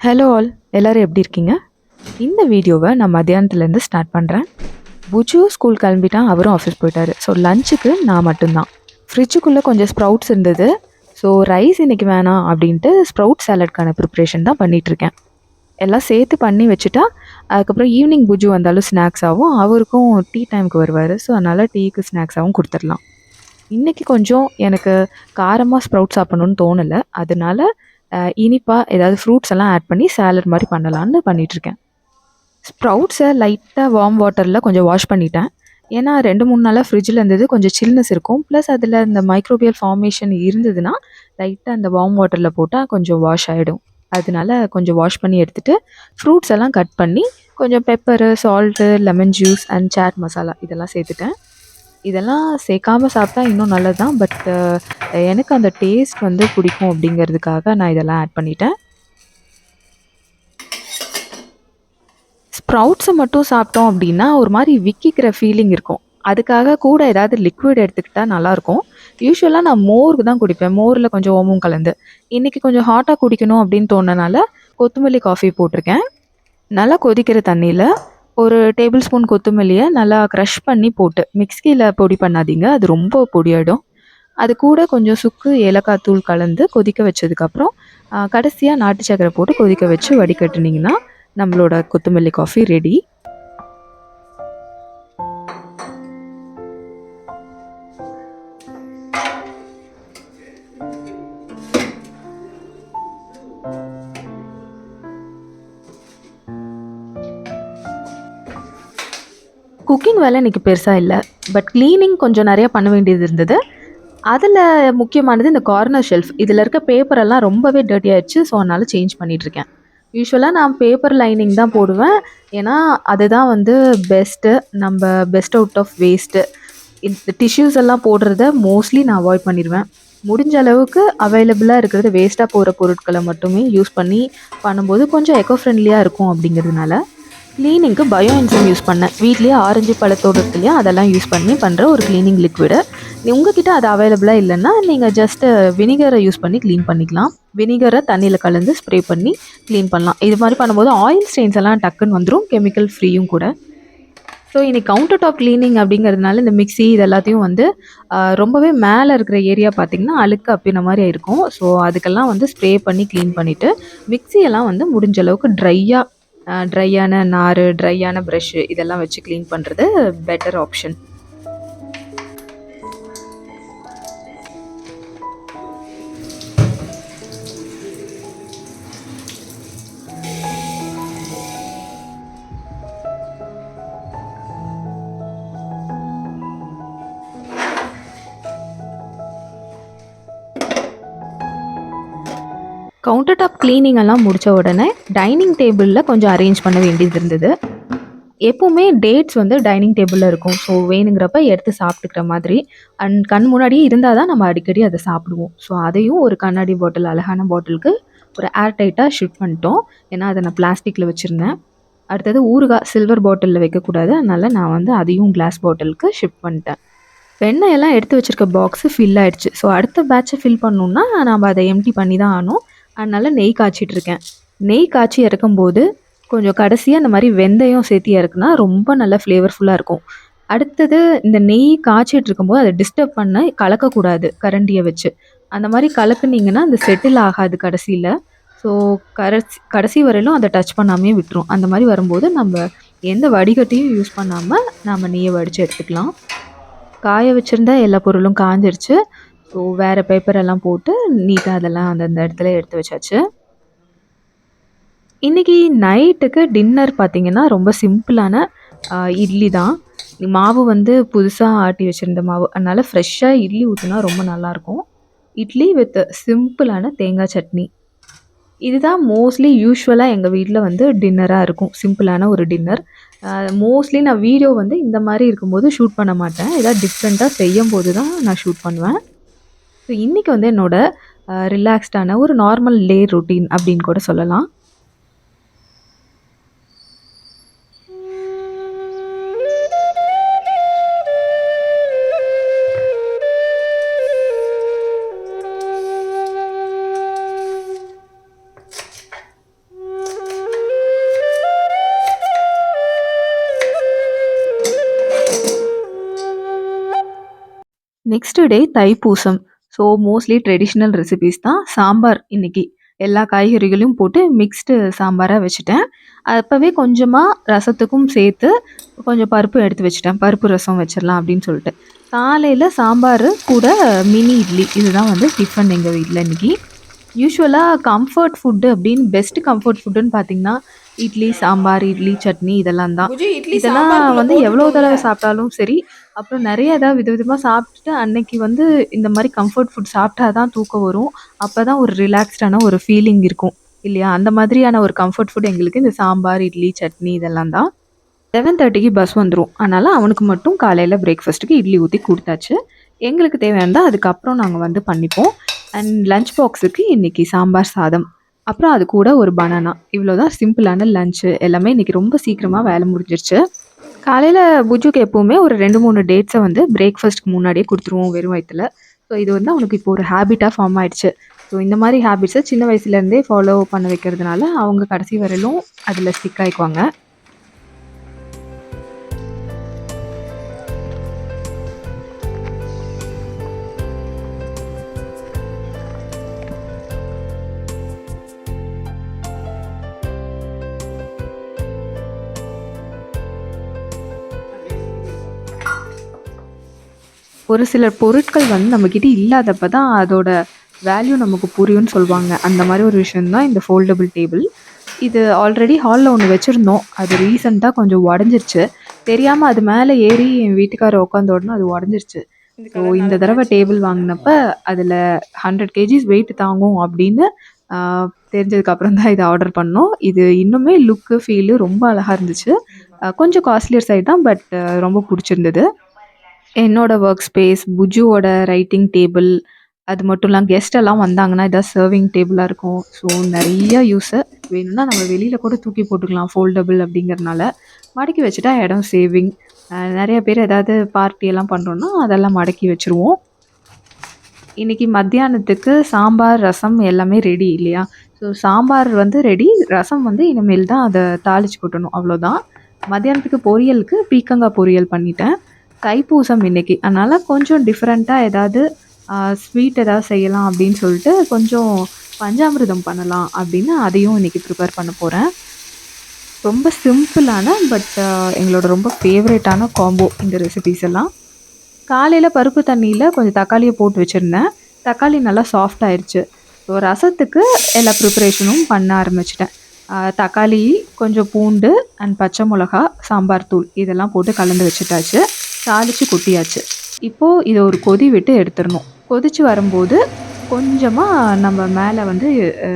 Hello all, எல்லாரும் எப்படி இருக்கீங்க? இந்த வீடியோவை நான் மத்தியானத்துலேருந்து ஸ்டார்ட் பண்ணுறேன். புஜு ஸ்கூல் கிளம்பிட்டான், அவரும் ஆஃபீஸ் போயிட்டாரு. ஸோ லஞ்சுக்கு நான் மட்டும்தான். ஃப்ரிட்ஜுக்குள்ளே கொஞ்சம் ஸ்ப்ரவுட்ஸ் இருந்தது. ஸோ ரைஸ் இன்னைக்கு வேணாம் அப்படின்ட்டு ஸ்ப்ரவுட் சாலட்கான ப்ரிப்ரேஷன் தான் பண்ணிகிட்ருக்கேன். எல்லாம் சேர்த்து பண்ணி வச்சுட்டா, அதுக்கப்புறம் ஈவினிங் புஜு வந்தாலும் ஸ்நாக்ஸாகவும், அவருக்கும் டீ டைமுக்கு வருவார். ஸோ அதனால் டீக்கு ஸ்நாக்ஸாகவும் கொடுத்துடலாம். இன்றைக்கி கொஞ்சம் எனக்கு காரமாக ஸ்ப்ரவுட் சாப்பிட்ணுன்னு தோணலை. அதனால இனிப்பாக ஏதாவது ஃப்ரூட்ஸ் எல்லாம் ஆட் பண்ணி சாலட் மாதிரி பண்ணலான்னு பண்ணிகிட்ருக்கேன். ஸ்ப்ரவுட்ஸை லைட்டாக வார்ம் வாட்டரில் கொஞ்சம் வாஷ் பண்ணிட்டேன். ஏன்னா 2-3 நாளாக ஃப்ரிட்ஜில் இருந்தது, கொஞ்சம் சில்னஸ் இருக்கும். ப்ளஸ் அதில் இந்த மைக்ரோபியல் ஃபார்மேஷன் இருந்ததுன்னா லைட்டாக அந்த வார்ம் வாட்டரில் போட்டால் கொஞ்சம் வாஷ் ஆகிடும். அதனால கொஞ்சம் வாஷ் பண்ணி எடுத்துகிட்டு ஃப்ரூட்ஸ் எல்லாம் கட் பண்ணி கொஞ்சம் pepper, salt, lemon juice and chaat masala இதெல்லாம் சேர்த்துட்டேன். இதெல்லாம் சேர்க்காம சாப்பிட்டா இன்னும் நல்லது தான். பட் எனக்கு அந்த டேஸ்ட் வந்து பிடிக்கும் அப்படிங்கிறதுக்காக நான் இதெல்லாம் ஆட் பண்ணிட்டேன். ஸ்ப்ரவுட்ஸை மட்டும் சாப்பிட்டோம் அப்படின்னா ஒரு மாதிரி விக்கிக்கிற ஃபீலிங் இருக்கும். அதுக்காக கூட ஏதாவது லிக்விட் எடுத்துக்கிட்டால் நல்லாயிருக்கும். யூஸ்வலாக நான் மோருக்கு தான் குடிப்பேன், மோரில் கொஞ்சம் ஓமம் கலந்து. இன்றைக்கி கொஞ்சம் ஹாட்டாக குடிக்கணும் அப்படின்னு தோணுனால கொத்தமல்லி காஃபி போட்டிருக்கேன். நல்லா கொதிக்கிற தண்ணியில் ஒரு டேபிள் ஸ்பூன் கொத்தமல்லியை நல்லா க்ரஷ் பண்ணி போட்டு, மிக்ஸியில் பொடி பண்ணாதீங்க, அது ரொம்ப பொடியாயிடும். அது கூட கொஞ்சம் சுக்கு, ஏலக்காய் தூள் கலந்து கொதிக்க வச்சதுக்கப்புறம் கடைசியாக நாட்டு சக்கரை போட்டு கொதிக்க வச்சு வடிகட்டுனீங்கன்னா நம்மளோட கொத்தமல்லி காஃபி ரெடி. குக்கிங் வேலை இன்றைக்கி பெருசாக இல்லை, பட் க்ளீனிங் கொஞ்சம் நிறையா பண்ண வேண்டியது இருந்தது. அதில் முக்கியமானது இந்த கார்னர் ஷெல்ஃப். இதில் இருக்க பேப்பரெல்லாம் ரொம்பவே டர்ட்டி ஆயிடுச்சு. ஸோ அதனால் சேஞ்ச் பண்ணிகிட்ருக்கேன். யூஸ்வலாக நான் பேப்பர் லைனிங் தான் போடுவேன். ஏன்னா அதுதான் வந்து பெஸ்ட்டு. நம்ம பெஸ்ட் அவுட் ஆஃப் வேஸ்ட்டு. இந்த டிஷ்யூஸ் எல்லாம் போடுறத மோஸ்ட்லி நான் அவாய்ட் பண்ணிடுவேன். முடிஞ்ச அளவுக்கு அவைலபிளாக இருக்கிறது வேஸ்ட்டாக போகிற பொருட்களை மட்டுமே யூஸ் பண்ணி பண்ணும்போது கொஞ்சம் எக்கோ ஃப்ரெண்ட்லியாக இருக்கும். அப்படிங்கிறதுனால க்ளீனிங்க்கு பயோ என்சைம் யூஸ் பண்ணேன். வீட்லேயே ஆரஞ்சு பழத்தோடு இருக்கு இல்லையா, அதெல்லாம் யூஸ் பண்ணி பண்ணுற ஒரு க்ளீனிங் லிக்விடு. உங்ககிட்ட அது அவைலபிளாக இல்லைன்னா நீங்கள் ஜஸ்ட்டு வினிகரை யூஸ் பண்ணி க்ளீன் பண்ணிக்கலாம். வினிகரை தண்ணியில் கலந்து ஸ்ப்ரே பண்ணி க்ளீன் பண்ணலாம். இது மாதிரி பண்ணும்போது ஆயில் ஸ்டெயின்ஸ் எல்லாம் டக்குன்னு வந்துடும், கெமிக்கல் ஃப்ரீயும் கூட. ஸோ இன்னைக்கு கவுண்டர் டாப் க்ளீனிங் அப்படிங்கிறதுனால இந்த மிக்ஸி இது எல்லாத்தையும் வந்து ரொம்பவே மேலே இருக்கிற ஏரியா பார்த்திங்கன்னா அழுக்கு அப்பின மாதிரி இருக்கும். ஸோ அதுக்கெல்லாம் வந்து ஸ்ப்ரே பண்ணி க்ளீன் பண்ணிவிட்டு மிக்ஸியெல்லாம் வந்து முடிஞ்ச அளவுக்கு ட்ரையான நார், ட்ரையான ப்ரஷ்ஷு இதெல்லாம் வச்சு க்ளீன் பண்ணுறது better option. Counter top cleaning எல்லாம் முடித்த உடனே டைனிங் டேபிளில் கொஞ்சம் அரேஞ்ச் பண்ண வேண்டியது இருந்தது. எப்போவுமே டேட்ஸ் வந்து டைனிங் டேபிளில் இருக்கும். ஸோ வேணுங்கிறப்ப எடுத்து சாப்பிட்டுக்கிற மாதிரி அண்ட் கண் முன்னாடியே இருந்தால் தான் நம்ம அடிக்கடி அதை சாப்பிடுவோம். ஸோ அதையும் ஒரு கண்ணாடி பாட்டில், அழகான பாட்டிலுக்கு ஒரு ஏர் டைட்டாக ஷிஃப்ட் பண்ணிட்டோம். ஏன்னா அதை நான் பிளாஸ்டிக்கில் வச்சுருந்தேன். அடுத்தது ஊறுகாய் சில்வர் பாட்டிலில் வைக்கக்கூடாது, அதனால் நான் வந்து அதையும் கிளாஸ் பாட்டிலுக்கு ஷிஃப்ட் பண்ணிட்டேன். வெண்ணெயெல்லாம் எடுத்து வச்சுருக்க பாக்ஸு ஃபில் ஆகிடுச்சு. ஸோ அடுத்த பேட்சை ஃபில் பண்ணணுன்னா நம்ம அதை எம்டி பண்ணி தான் ஆகணும். அதனால் நெய் காய்ச்சிட்ருக்கேன். நெய் காய்ச்சி இறக்கும்போது கொஞ்சம் கடைசியாக இந்த மாதிரி வெந்தயம் சேர்த்து இறக்குனா ரொம்ப நல்லா ஃப்ளேவர்ஃபுல்லாக இருக்கும். அடுத்தது இந்த நெய் காய்ச்சிட்டு இருக்கும்போது அதை டிஸ்டர்ப் பண்ண கலக்கக்கூடாது கரண்டியை வச்சு. அந்த மாதிரி கலக்குனிங்கன்னா அந்த செட்டில் ஆகாது கடைசியில். ஸோ கடைசி வரையிலும் அதை டச் பண்ணாமே விட்டுரும். அந்த மாதிரி வரும்போது நம்ம எந்த வடிகட்டியும் யூஸ் பண்ணாமல் நம்ம நெய்யை வடித்து எடுத்துக்கலாம். காய வச்சுருந்தா எல்லா பொருளும் காஞ்சிருச்சு. ஸோ வேறு பேப்பர் எல்லாம் போட்டு நீட்டாக அதெல்லாம் அந்தந்த இடத்துல எடுத்து வச்சாச்சு. இன்றைக்கி நைட்டுக்கு டின்னர் பார்த்திங்கன்னா ரொம்ப சிம்பிளான இட்லி தான். மாவு வந்து புதுசாக ஆட்டி வச்சுருந்த மாவு, அதனால் ஃப்ரெஷ்ஷாக இட்லி ஊற்றினா ரொம்ப நல்லாயிருக்கும். இட்லி வித் சிம்பிளான தேங்காய் சட்னி. இதுதான் மோஸ்ட்லி யூஸ்வலாக எங்கள் வீட்டில் வந்து டின்னராக இருக்கும். சிம்பிளான ஒரு டின்னர். மோஸ்ட்லி நான் வீடியோ வந்து இந்த மாதிரி இருக்கும்போது ஷூட் பண்ண மாட்டேன். ஏதாவது டிஃப்ரெண்ட்டாக செய்யும்போது தான் நான் ஷூட் பண்ணுவேன். ஸோ இன்றைக்கி வந்து என்னோடய ரிலாக்ஸ்டான ஒரு நார்மல் டே ரொட்டீன் அப்படின்னு கூட சொல்லலாம். Next day Thaipusam. So mostly traditional recipes தான். சாம்பார் இன்னைக்கு. எல்லா காய்கறிகளையும் போட்டு மிக்ஸ்டு சாம்பாரா வச்சுட்டேன். அப்பவே கொஞ்சமா ரசத்துக்கும் சேர்த்து கொஞ்சம் பருப்பு எடுத்து வச்சுட்டேன். பருப்பு ரசம் வச்சிடலாம் அப்படின்னு சொல்லிட்டு. காலையில சாம்பார் கூட மினி இட்லி. இதுதான் வந்து டிஃபன் எங்க வீட்ல இன்னைக்கு. யூசுவலா கம்ஃபர்ட் ஃபுட்டு அப்படின்னு பெஸ்ட் கம்ஃபர்ட் ஃபுட்டுன்னு பார்த்தீங்கன்னா, இட்லி, சாம்பார், இட்லி, சட்னி இதெல்லாம் தான். புஜு இட்லி இதெல்லாம் சாம்பாருக்குள்ள வந்து எவ்வளோ போட்டுட்டோம்ல. தடவ சாப்பிட்டாலும் சரி, அப்புறம் நெறைய ஏதாவது விதவிதமா சாப்பிட்டுட்டு அன்னைக்கு வந்து இந்த மாரி கம்ஃபர்ட் ஃபுட் சாப்பிட்டா தான் தூக்கம் வரும். அப்பதான் ஒரு ரிலாக்ஸ்டான ஒரு ஃபீலிங் இருக்கும். இல்லையா? அந்த மாதிரியான ஒரு கம்ஃபர்ட் ஃபுட் எங்களுக்கு இந்த சாம்பார், இட்லி, சட்னி இதெல்லாம் தான். 11:30க்கு பஸ் வந்துரும். அதனால அவனுக்கு மட்டும் காலையில பிரேக்ஃபாஸ்ட்டுக்கு இட்லி ஊத்தி குடுத்தாச்சு. எங்களுக்கு தேவையானத அதுக்கப்புறம் நாங்க வந்து பண்ணிப்போம். அண்ட் லஞ்ச் பாக்ஸுக்கு இன்னைக்கு சாம்பார் சாதம். அப்புறம் அது கூட ஒரு பனானா. இவ்வளோதான் சிம்பிளான லஞ்ச். எல்லாமே இன்னைக்கு ரொம்ப சீக்கிரமா வேலை முடிஞ்சிருச்சு. காலையில புஜுக்கு எப்பவுமே ஒரு 2, 3 டேட்ஸ வந்து பிரேக்ஃபாஸ்ட்க்கு முன்னாடியே குடுத்துருவோம் வெறும் வயித்துல. ஸோ இது வந்து அவனுக்கு இப்போ ஒரு ஹேபிட்டா ஃபார்ம் ஆயிடுச்சு. ஸோ இந்த மாரி ஹேபிட்ஸ சின்ன வயசுலேருந்தே ஃபாலோ பண்ண வைக்கிறதுனால, அவங்க கடைசி வரையிலும் அதில ஸ்டிக் ஆயிக்குவாங்க. ஒரு சில பொருட்கள் வந்து நம்மகிட்ட இல்லாதப்ப தான் அதோட வேல்யூ நமக்கு புரியும்னு சொல்லுவாங்க. அந்த மாரி ஒரு விஷயம் தான் இந்த ஃபோல்டபுள் டேபிள். இது ஆல்ரெடி ஹால்ல ஒண்ணு வச்சிருந்தோம். அது ரீசென்ட்டா கொஞ்சம் உடஞ்சிருச்சு. தெரியாம அது மேல ஏறி என் வீட்டுக்காரர் உட்காந்த உடனே அது உடஞ்சிருச்சு. இந்த ஸோ கலர் இந்த நல்லா தடவ மேட்சிங்கா டேபிள் வாங்குனப்ப போட்டுருக்கோம். அதில 100 கேஜிஸ் வெயிட் தாங்கும் அப்படின்னு ஆ தெரிஞ்சதுக்கு அப்புறம் தான் இத ஆர்டர் பண்ணோம். இது இன்னுமே லுக்கு, ஃபீலு ரொம்ப அழகா இருந்துச்சு. கொஞ்சம் காஸ்ட்லியர் சைட் தான். பட் ரொம்ப புடிச்சிருந்தது. என்னோட ஒர்க் ஸ்பேஸ், புஜுவோட ரைட்டிங் டேபிள், அது மட்டும் இல்லாம கெஸ்ட் எல்லாம் வந்தாங்கன்னா, இதான் சர்விங் டேபிளா இருக்கும். ஸோ நெறைய யூஸு. வேணும்னா நம்ம வெளியில கூட தூக்கி போட்டுக்கலாம் ஃபோல்டபுள் அப்படிங்கிறனால. மடக்கி வச்சுட்டா இடம் சேவிங். நெறைய பேர் ஏதாவது பார்ட்டி எல்லாம் பண்றோம்னா, அதெல்லாம் மடக்கி வச்சுருவோம். இன்னைக்கு மத்தியானத்துக்கு சாம்பார், ரசம் எல்லாமே ரெடி இல்லையா? ஸோ சாம்பார் வந்து ரெடி. ரசம் வந்து இனிமேல் தான் அத தாளிச்சு கொட்டணும் அவ்வளோதான். மத்தியானத்துக்கு பொரியலுக்கு பீர்க்கங்காய் பொரியல் பண்ணிட்டேன். தைப்பூசம் இன்னைக்கு. அதனால கொஞ்சம் டிஃபரெண்ட்டா ஏதாவது ஸ்வீட் ஏதாவது செய்யலாம் அப்படின்னு சொல்லிட்டு, கொஞ்சம் பஞ்சாமிர்தம் பண்ணலாம் அப்படின்னு அதையும் இன்னைக்கு ப்ரிப்பேர் பண்ண போறேன். ரொம்ப சிம்பிளான பட் எங்களோட ரொம்ப ஃபேவரட்டான காம்போ இந்த ரெசிபீஸ் எல்லாம். காலையில பருப்பு தண்ணியில கொஞ்சம் தக்காளிய போட்டு வச்சிருந்தேன். தக்காளி நல்லா சாஃப்ட் ஆயிருச்சு. ஸோ ரசத்துக்கு எல்லா ப்ரிப்பரேஷனும் பண்ண ஆரம்பிச்சுட்டேன். தக்காளி, கொஞ்சம் பூண்டு அண்ட் பச்சை மிளகா, சாம்பார் தூள் இதெல்லாம் போட்டு கலந்து வச்சுட்டாச்சு. தாளிச்சு கொட்டியாச்சு. இப்போ இத ஒரு கொதி விட்டு எடுத்துறணும். கொதிச்சு வரும்போது கொஞ்சமா நம்ம மேல வந்து அ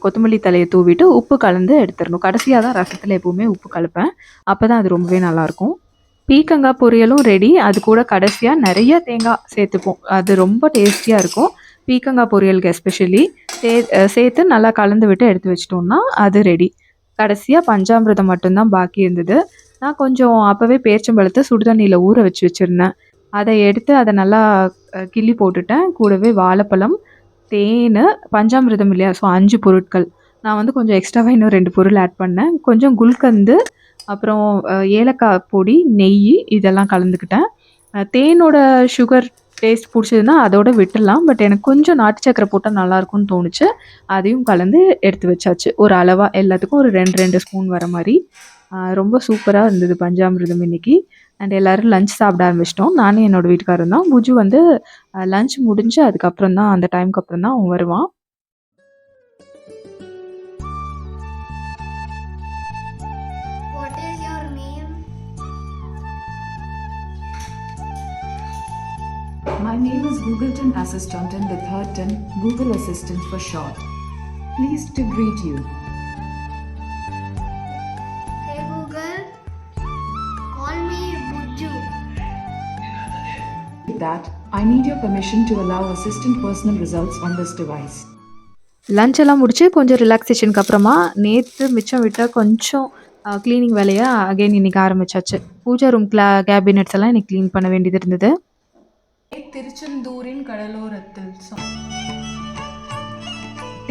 கொத்தமல்லி தழைய தூவிட்டு உப்பு கலந்து எடுத்துறணும். கடைசியா தான் ரசத்துல எப்பவுமே உப்பு கலப்பேன். அப்பதான் அது ரொம்பவே நல்லாயிருக்கும். பீர்க்கங்காய் பொரியலும் ரெடி. அது கூட கடைசியா நெறைய தேங்காய் சேர்த்துப்போம். அது ரொம்ப டேஸ்டியா இருக்கும். பீர்க்கங்காய் பொரியலுக்கு எஸ்பெஷலி சேர்த்து நல்லா கலந்து விட்டு எடுத்து வச்சுட்டோம்னா, அது ரெடி. கடைசியா பஞ்சாமிர்தம் மட்டும் தான் பாக்கி இருந்தது. நான் கொஞ்சம் அப்பவே பேரிச்சம்பழத்த சுடு தண்ணீல ஊற வச்சிருந்தேன். அத எடுத்து அத நல்லா கிள்ளி போட்டுட்டேன். கூடவே வாழைப்பழம், தேனு, பஞ்சாமிர்தம் இல்லையா? ஸோ 5 பொருட்கள். நான் வந்து கொஞ்சம் எக்ஸ்ட்ராவா இன்னும் 2 பொருள் ஆட் பண்ணேன். கொஞ்சம் குல்கந்து, அப்புறம் ஏலக்காய் பொடி, நெய்யி இதெல்லாம் கலந்துக்கிட்டேன். தேனோட சுகர் டேஸ்ட் புடிச்சதுன்னா அதோட விட்டுறலாம். பட் எனக்கு கொஞ்சம் நாட்டு சர்க்கரை போட்டா நல்லாயிருக்கும்னு தோணுச்சு. அதையும் கலந்து எடுத்து வச்சாச்சு. ஒரு அளவா எல்லாத்துக்கும் ஒரு 2, 2 ஸ்பூன் வர மாரி. ரொம்ப சூப்பரா இருந்தது பஞ்சாமிர்தம் இன்னைக்கு. அண்ட் எல்லாரும் லஞ்ச் சாப்பிட ஆரம்பிச்சிட்டோம். நானும் என்னோட வீட்டுக்காரரும் தான். புஜு வந்து லஞ்ச் முடிஞ்சு அதுக்கப்புறம் தான் அந்த டைம்க்கு அப்புறம் தான் அவன் வருவான். What is your name? My name is Googleton Assistant and Litherton, Google Assistant for short. Pleased to greet you. Hey Google, call me Buju. With that, I need your permission to allow Assistant personal results on this device. Lunch எல்லாம் முடிச்சு கொஞ்சம் ரிலாக்ஸேஷனுக்கு அப்புறமா நேத்து மிச்சம் விட்ட கொஞ்சம் cleaning வேலைய again இன்னைக்கு ஆரம்பிச்சாச்சு. பூஜா ரூம் கேபினெட்ஸ் எல்லாம் இன்னைக்கு கிளீன் பண்ண வேண்டியது இருந்தது. திருச்செந்தூரின் கடலோரத்தில்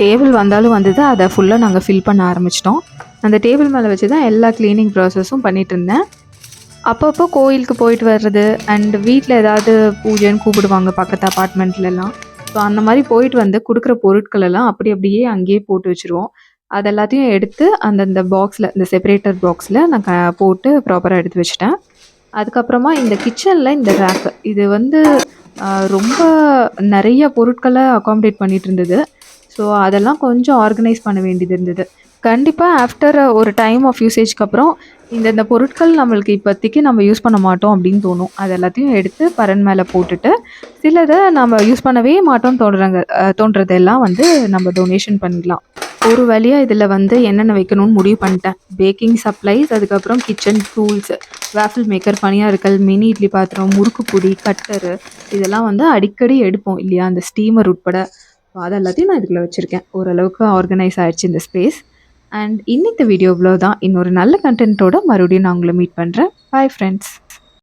டேபிள் வந்தாலும் வந்தது. அதை ஃபுல்லாக நாங்கள் ஃபில் பண்ண ஆரம்பிச்சிட்டோம். அந்த டேபிள் மேலே வச்சு தான் எல்லா கிளீனிங் ப்ராசஸும் பண்ணிட்டு இருந்தேன். அப்பப்போ கோயிலுக்கு போயிட்டு வர்றது அண்ட் வீட்டில் ஏதாவது பூஜைன்னு கூப்பிடுவாங்க பக்கத்து அப்பார்ட்மெண்ட்லலாம். ஸோ அந்த மாதிரி போயிட்டு வந்து குடுக்குற பொருட்கள் எல்லாம் அப்படியே அங்கேயே போட்டு வச்சுருவோம். அது எல்லாத்தையும் எடுத்து அந்தந்த பாக்ஸில் இந்த செப்பரேட்டர் பாக்ஸில் நான் போட்டு ப்ராப்பராக எடுத்து வச்சுட்டேன். அதுக்கப்புறமா இந்த கிச்சனில் இந்த ரேக்கு இது வந்து ரொம்ப நிறைய பொருட்களை அகாமடேட் பண்ணிட்டு இருந்தது. ஸோ அதெல்லாம் கொஞ்சம் ஆர்கனைஸ் பண்ண வேண்டியது இருந்தது. கண்டிப்பாக ஆஃப்டர் ஒரு டைம் ஆஃப் யூசேஜ்க்கு அப்புறம் இந்த பொருட்கள் நம்மளுக்கு இப்போதைக்கு நம்ம யூஸ் பண்ண மாட்டோம் அப்படின்னு தோணும். அது எல்லாத்தையும் எடுத்து பரண் மேலே போட்டுட்டு சிலதை நம்ம யூஸ் பண்ணவே மாட்டோம்னு தோன்றதெல்லாம் வந்து நம்ம டொனேஷன் பண்ணிடலாம். ஒரு வழியாக இதில் வந்து என்னென்ன வைக்கணும்னு முடிவு பண்ணிட்டேன். பேக்கிங் சப்ளைஸ், அதுக்கப்புறம் கிச்சன் டூல்ஸ், வேஃபில் மேக்கர், பணியாறுகள், மினி இட்லி பாத்திரம், முறுக்கு பொடி, கட்டரு இதெல்லாம் வந்து அடிக்கடி எடுப்போம் இல்லையா, அந்த ஸ்டீமர் உட்பட. ஸோ அது எல்லாத்தையும் நான் இதுக்குள்ள வச்சுருக்கேன். ஓரளவுக்கு ஆர்கனைஸ் ஆயிடுச்சு இந்த ஸ்பேஸ். அண்ட் இன்னைக்கு வீடியோ இவ்வளோ தான். இன்னொரு நல்ல கண்டென்ட்டோட மறுபடியும் நான் உங்களை மீட் பண்ணுறேன். Bye friends.